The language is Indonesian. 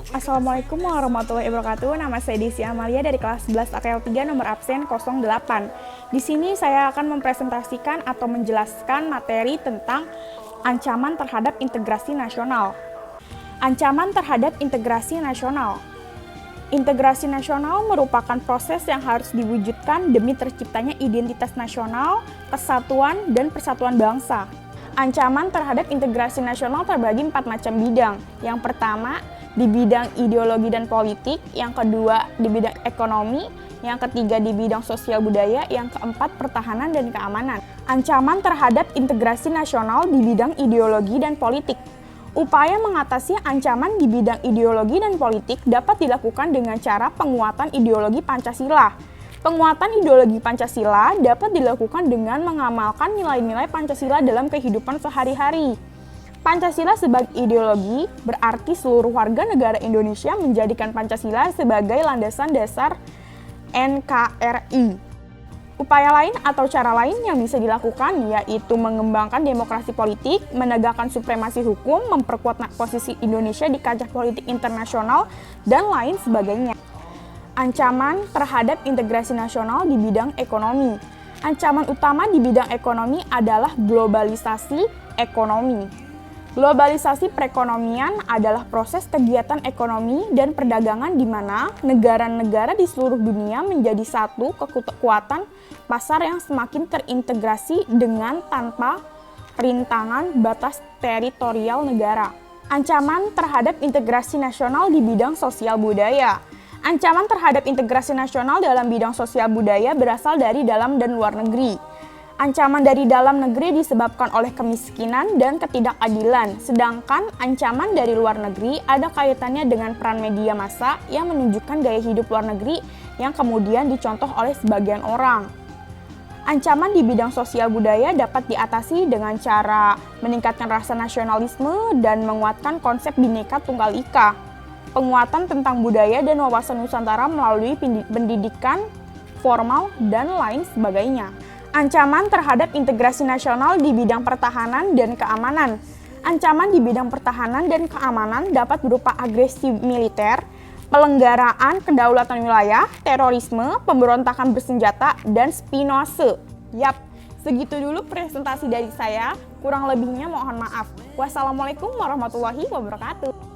Assalamualaikum warahmatullahi wabarakatuh. Nama saya Desi Amalia dari kelas 11 AKL 3 nomor absen 08. Di sini saya akan mempresentasikan atau menjelaskan materi tentang ancaman terhadap integrasi nasional. Ancaman terhadap integrasi nasional. Integrasi nasional merupakan proses yang harus diwujudkan demi terciptanya identitas nasional, kesatuan, dan persatuan bangsa. Ancaman terhadap integrasi nasional terbagi 4 macam bidang. Yang pertama, di bidang ideologi dan politik, yang kedua di bidang ekonomi, yang ketiga di bidang sosial budaya, yang keempat pertahanan dan keamanan. Ancaman terhadap integrasi nasional di bidang ideologi dan politik. Upaya mengatasi ancaman di bidang ideologi dan politik dapat dilakukan dengan cara penguatan ideologi Pancasila. Penguatan ideologi Pancasila dapat dilakukan dengan mengamalkan nilai-nilai Pancasila dalam kehidupan sehari-hari. Pancasila sebagai ideologi berarti seluruh warga negara Indonesia menjadikan Pancasila sebagai landasan dasar NKRI. Upaya lain atau cara lain yang bisa dilakukan yaitu mengembangkan demokrasi politik, menegakkan supremasi hukum, memperkuat posisi Indonesia di kancah politik internasional, dan lain sebagainya. Ancaman terhadap integrasi nasional di bidang ekonomi. Ancaman utama di bidang ekonomi adalah globalisasi ekonomi. Globalisasi perekonomian adalah proses kegiatan ekonomi dan perdagangan di mana negara-negara di seluruh dunia menjadi satu kekuatan pasar yang semakin terintegrasi dengan tanpa rintangan batas teritorial negara. Ancaman terhadap integrasi nasional di bidang sosial budaya. Ancaman terhadap integrasi nasional dalam bidang sosial budaya berasal dari dalam dan luar negeri. Ancaman dari dalam negeri disebabkan oleh kemiskinan dan ketidakadilan, sedangkan ancaman dari luar negeri ada kaitannya dengan peran media massa yang menunjukkan gaya hidup luar negeri yang kemudian dicontoh oleh sebagian orang. Ancaman di bidang sosial budaya dapat diatasi dengan cara meningkatkan rasa nasionalisme dan menguatkan konsep Bhinneka Tunggal Ika, penguatan tentang budaya dan wawasan Nusantara melalui pendidikan formal, dan lain sebagainya. Ancaman terhadap integrasi nasional di bidang pertahanan dan keamanan. Ancaman di bidang pertahanan dan keamanan dapat berupa agresi militer, pelenggaraan kedaulatan wilayah, terorisme, pemberontakan bersenjata, dan spionase. Yap, segitu dulu presentasi dari saya. Kurang lebihnya mohon maaf. Wassalamualaikum warahmatullahi wabarakatuh.